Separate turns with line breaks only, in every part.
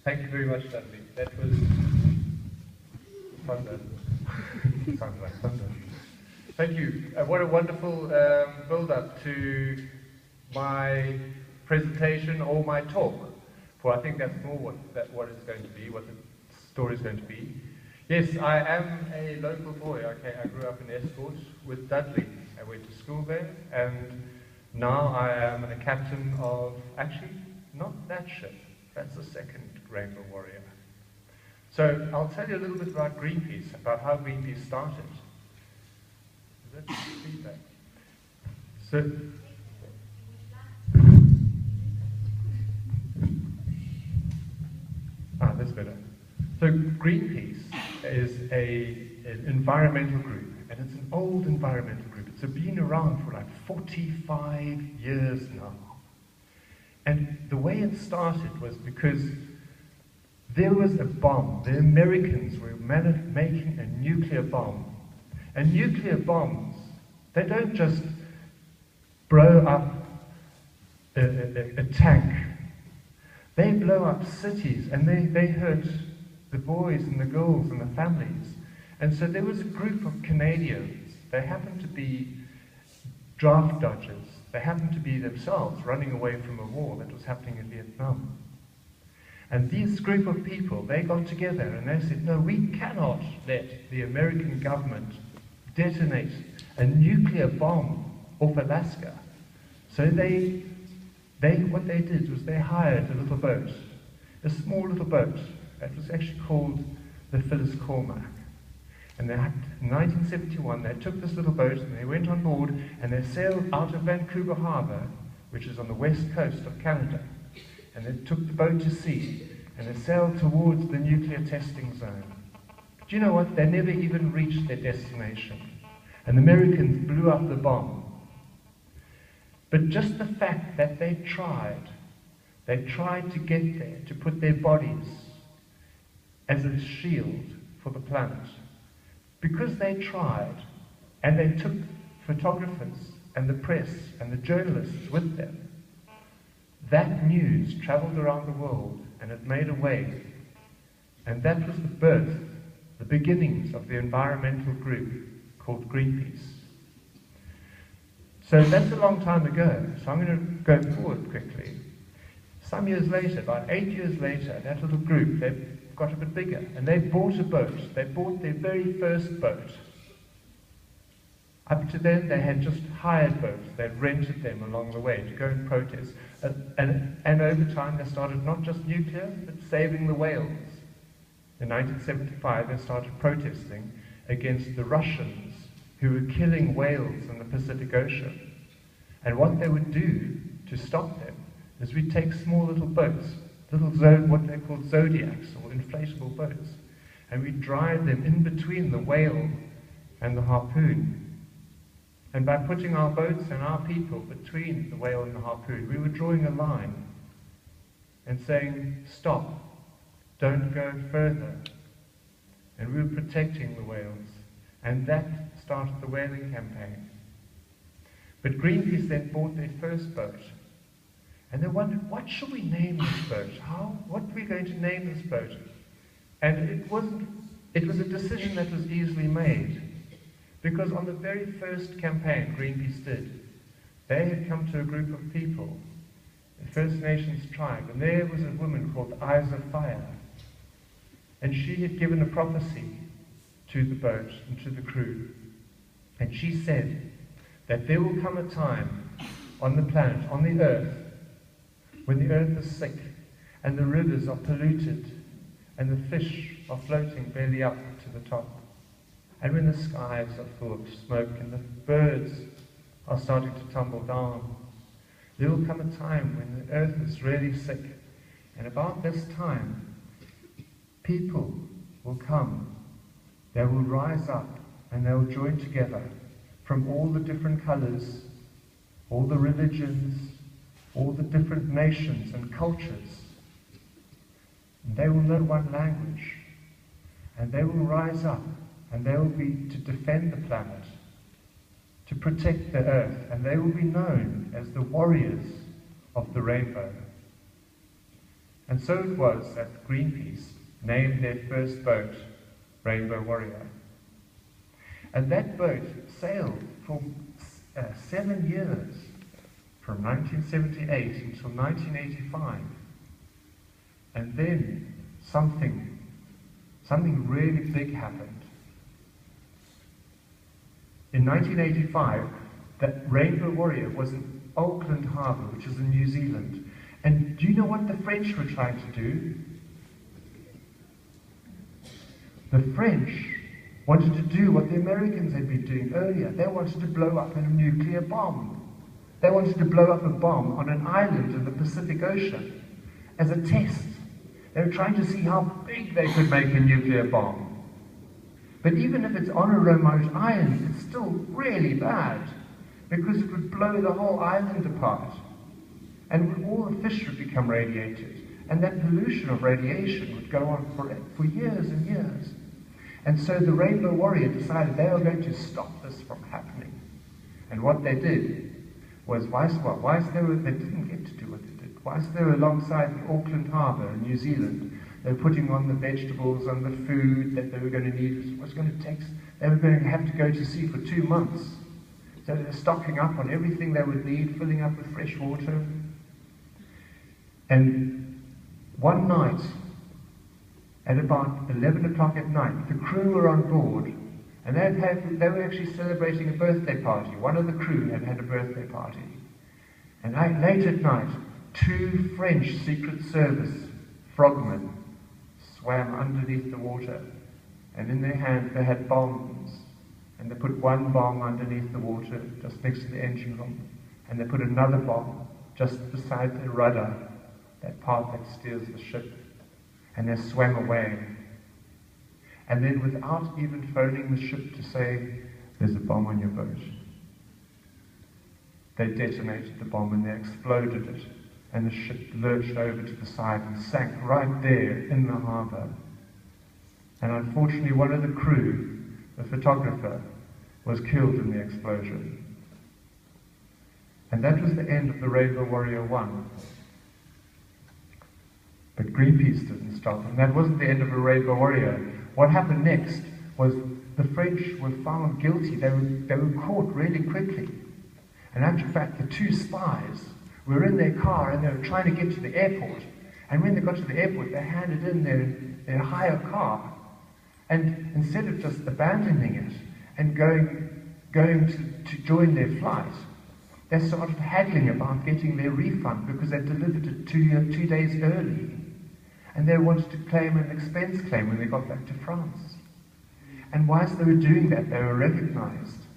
Thank you very much, Dudley. That was thunder. Sounds like thunder. Thank you. What a wonderful build-up to my presentation or my talk. For I think that's more what it's going to be, what the story is going to be. Yes, I am a local boy. Okay, I grew up in Escort with Dudley. I went to school there, and now I am a captain of, actually, not that ship. That's the second Rainbow Warrior. So I'll tell you a little bit about Greenpeace, about how Greenpeace started. Is that feedback? So, that's better. So Greenpeace is an environmental group, and it's an old environmental group. It's been around for like 45 years now. And the way it started was because there was a bomb. The Americans were making a nuclear bomb. And nuclear bombs, they don't just blow up a tank. They blow up cities, and they hurt the boys and the girls and the families. And so there was a group of Canadians. They happened to be draft dodgers. They happened to be themselves running away from a war that was happening in Vietnam. And this group of people, they got together and they said, no, we cannot let the American government detonate a nuclear bomb off Alaska. So what they did was they hired a little boat, a small little boat that was actually called the Phyllis Cormac. And in 1971, they took this little boat and they went on board and they sailed out of Vancouver Harbour, which is on the west coast of Canada. And they took the boat to sea and they sailed towards the nuclear testing zone. But you know what? They never even reached their destination. And the Americans blew up the bomb. But just the fact that they tried to get there, to put their bodies as a shield for the planet. Because they tried, and they took photographers and the press and the journalists with them, that news traveled around the world and it made a wave. And that was the birth, the beginnings of the environmental group called Greenpeace. So that's a long time ago, so I'm going to go forward quickly. Some years later, about 8 years later, that little group, they got a bit bigger, and they bought a boat. They bought their very first boat. Up to then, they had just hired boats. They'd rented them along the way to go and protest. And over time, they started not just nuclear, but saving the whales. In 1975, they started protesting against the Russians who were killing whales in the Pacific Ocean. And what they would do to stop them is we'd take small little boats, what they called zodiacs, or inflatable boats, and we'd drive them in between the whale and the harpoon. And by putting our boats and our people between the whale and the harpoon, we were drawing a line and saying, stop, don't go further. And we were protecting the whales. And that started the whaling campaign. But Greenpeace then bought their first boat. And they wondered, what should we name this boat? What are we going to name this boat? And it was a decision that was easily made. Because on the very first campaign Greenpeace did, they had come to a group of people, a First Nations tribe, and there was a woman called Eyes of Fire. And she had given a prophecy to the boat and to the crew. And she said that there will come a time on the planet, on the earth, when the earth is sick and the rivers are polluted and the fish are floating belly up to the top, and when the skies are full of smoke and the birds are starting to tumble down, there will come a time when the earth is really sick. And about this time, people will come. They will rise up and they will join together from all the different colors, all the religions, all the different nations and cultures. And they will know one language. And they will rise up and they will be to defend the planet, to protect the earth, and they will be known as the warriors of the rainbow. And so it was that Greenpeace named their first boat Rainbow Warrior. And that boat sailed for 7 years, from 1978 until 1985. And then something really big happened. In 1985, that Rainbow Warrior was in Auckland Harbour, which is in New Zealand. And do you know what the French were trying to do? The French wanted to do what the Americans had been doing earlier. They wanted to blow up a nuclear bomb. They wanted to blow up a bomb on an island in the Pacific Ocean as a test. They were trying to see how big they could make a nuclear bomb. But even if it's on a remote island, it's still really bad, because it would blow the whole island apart. And all the fish would become radiated. And that pollution of radiation would go on for years and years. And so the Rainbow Warrior decided they were going to stop this from happening. And what they did was, they didn't get to do what they did. Whilst they were alongside the Auckland Harbour in New Zealand, they were putting on the vegetables and the food that they were going to need. They were going to have to go to sea for 2 months. So they were stocking up on everything they would need, filling up with fresh water. And one night, at about 11 o'clock at night, the crew were on board, and they were actually celebrating a birthday party. One of the crew had had a birthday party. And late at night, 2 French Secret Service frogmen swam underneath the water, and in their hands they had bombs. And they put one bomb underneath the water, just next to the engine room, and they put another bomb just beside the rudder, that part that steers the ship. And they swam away. And then, without even phoning the ship to say, "There's a bomb on your boat," they detonated the bomb and they exploded it. And the ship lurched over to the side and sank right there in the harbour. And unfortunately, one of the crew, the photographer, was killed in the explosion. And that was the end of the Rainbow Warrior 1. But Greenpeace didn't stop, and that wasn't the end of a Rainbow Warrior. What happened next was the French were found guilty. They were caught really quickly. And in fact, the 2 spies were in their car and they were trying to get to the airport. And when they got to the airport, they handed in their hire car. And instead of just abandoning it and going to join their flight, they started haggling about getting their refund because they delivered it 2 days early. And they wanted to claim an expense claim when they got back to France. And whilst they were doing that, they were recognized.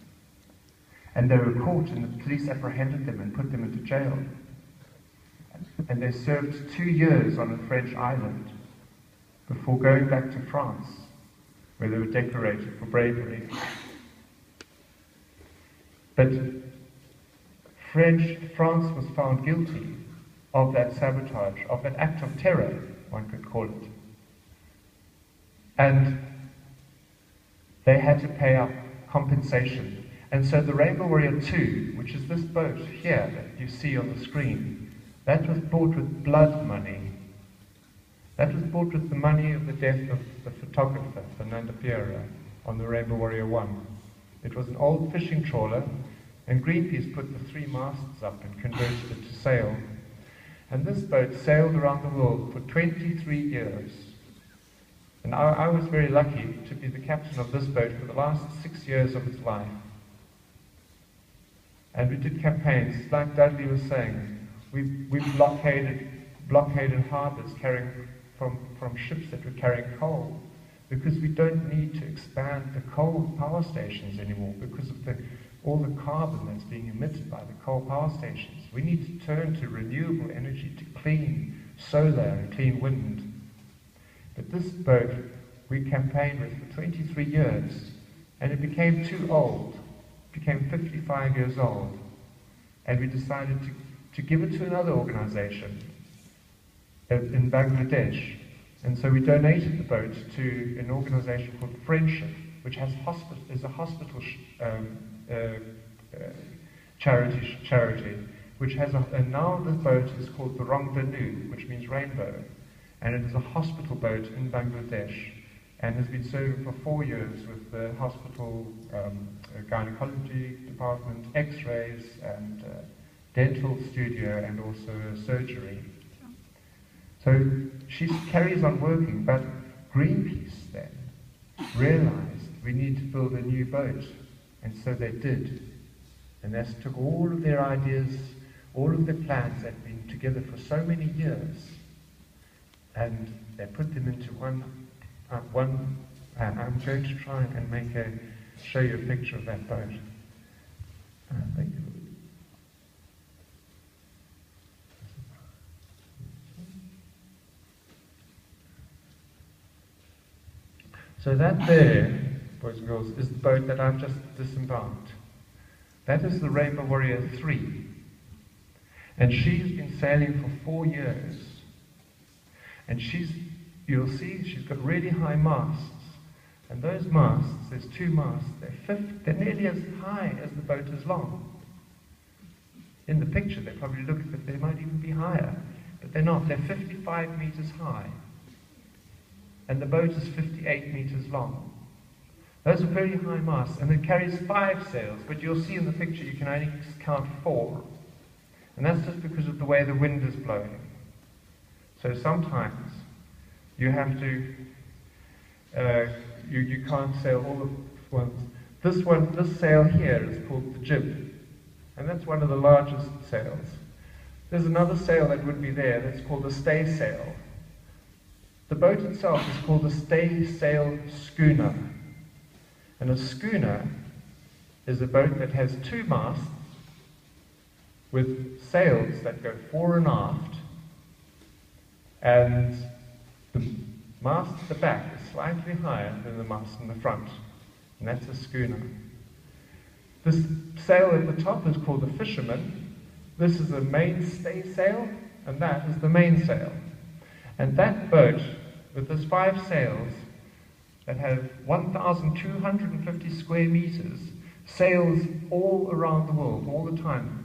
And they were caught, and the police apprehended them and put them into jail. And they served 2 years on a French island before going back to France, where they were decorated for bravery. But France was found guilty of that sabotage, of that act of terror, one could call it. And they had to pay up compensation. And so the Rainbow Warrior 2, which is this boat here that you see on the screen, that was bought with blood money. That was bought with the money of the death of the photographer, Fernando Piera, on the Rainbow Warrior 1. It was an old fishing trawler, and Greenpeace put the 3 masts up and converted it to sail. And this boat sailed around the world for 23 years. And I was very lucky to be the captain of this boat for the last 6 years of its life. And we did campaigns, like Dudley was saying. We blockaded harbours carrying from ships that were carrying coal, because we don't need to expand the coal power stations anymore because of all the carbon that's being emitted by the coal power stations. We need to turn to renewable energy, to clean solar and clean wind. But this boat we campaigned with for 23 years, and it became too old. It became 55 years old. And we decided to give it to another organization in Bangladesh. And so we donated the boat to an organization called Friendship, which is a hospital charity, which has and now the boat is called the Rongdanu, which means rainbow. and it is a hospital boat in Bangladesh, and has been serving for 4 years with the hospital gynecology department, x-rays, and dental studio, and also surgery. So she carries on working, but Greenpeace then realized we need to build a new boat, and so they did. And they took all of their ideas, all of their plans that had been together for so many years, and they put them into one. I'm going to try and show you a picture of that boat. Thank you. So that there, boys and girls, is the boat that I've just disembarked. That is the Rainbow Warrior 3. And she's been sailing for 4 years. And you'll see she's got really high masts. And those masts, there's 2 masts, they're nearly as high as the boat is long. In the picture, they probably look as if they might even be higher. But they're not. They're 55 meters high. And the boat is 58 meters long. Those are very high masts, and it carries 5 sails, but you'll see in the picture you can only count 4. And that's just because of the way the wind is blowing. So sometimes you have to, you can't sail all the ones. This sail here is called the jib, and that's one of the largest sails. There's another sail that would be there that's called the staysail. The boat itself is called a staysail schooner. And a schooner is a boat that has 2 masts with sails that go fore and aft, and the mast at the back is slightly higher than the mast in the front, and that's a schooner. This sail at the top is called the fisherman. This is the main staysail, and that is the mainsail. And that boat, with those 5 sails that have 1,250 square meters, sails all around the world, all the time.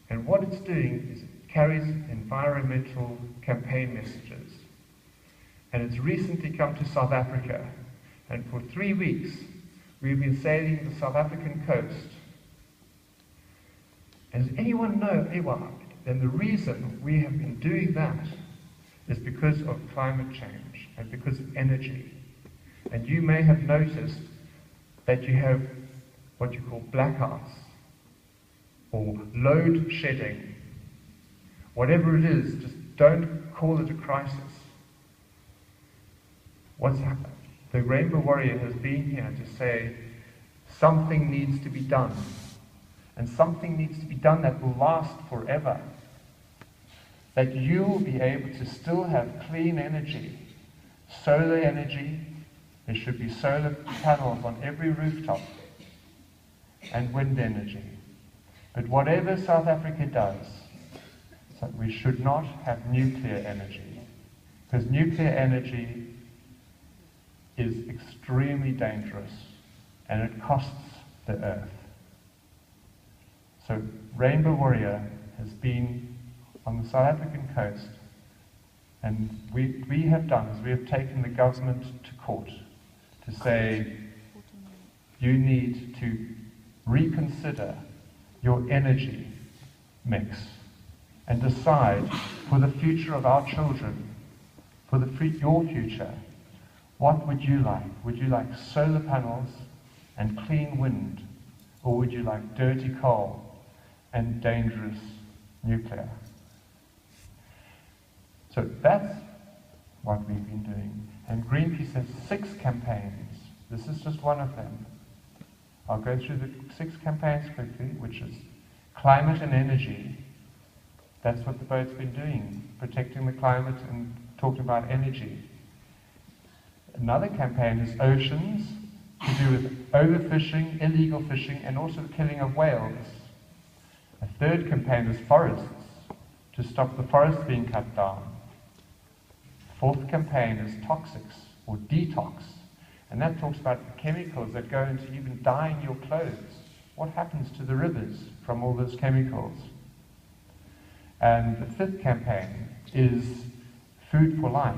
And what it's doing is it carries environmental campaign messages. And it's recently come to South Africa. And for 3 weeks, we've been sailing the South African coast. And does anyone know, then the reason we have been doing that is because of climate change and because of energy. And you may have noticed that you have what you call blackouts or load shedding. Whatever it is, just don't call it a crisis. What's happened? The Rainbow Warrior has been here to say something needs to be done. And something needs to be done that will last forever. That you will be able to still have clean energy, solar energy. There should be solar panels on every rooftop, and wind energy. But whatever South Africa does, so we should not have nuclear energy, because nuclear energy is extremely dangerous and it costs the earth. So Rainbow Warrior has been on the South African coast, and we have done is we have taken the government to court to say you need to reconsider your energy mix and decide for the future of our children, for your future, what would you like? Would you like solar panels and clean wind, or would you like dirty coal and dangerous nuclear? So that's what we've been doing. And Greenpeace has 6 campaigns. This is just one of them. I'll go through the 6 campaigns quickly, which is climate and energy. That's what the boat's been doing, protecting the climate and talking about energy. Another campaign is oceans, to do with overfishing, illegal fishing, and also the killing of whales. A third campaign is forests, to stop the forests being cut down. Fourth campaign is toxics, or detox, and that talks about the chemicals that go into even dyeing your clothes. What happens to the rivers from all those chemicals? And the 5th campaign is food for life,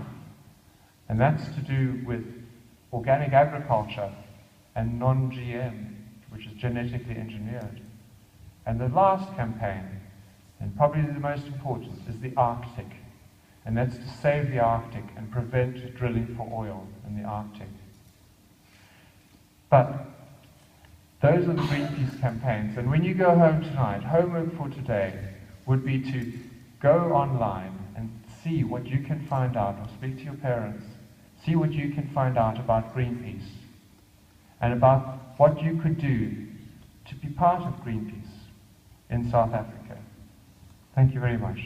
And that's to do with organic agriculture and non-GM, which is genetically engineered. And the last campaign, and probably the most important, is the Arctic. And that's to save the Arctic and prevent drilling for oil in the Arctic. But those are the Greenpeace campaigns. And when you go home tonight, homework for today would be to go online and see what you can find out, or speak to your parents, see what you can find out about Greenpeace, and about what you could do to be part of Greenpeace in South Africa. Thank you very much.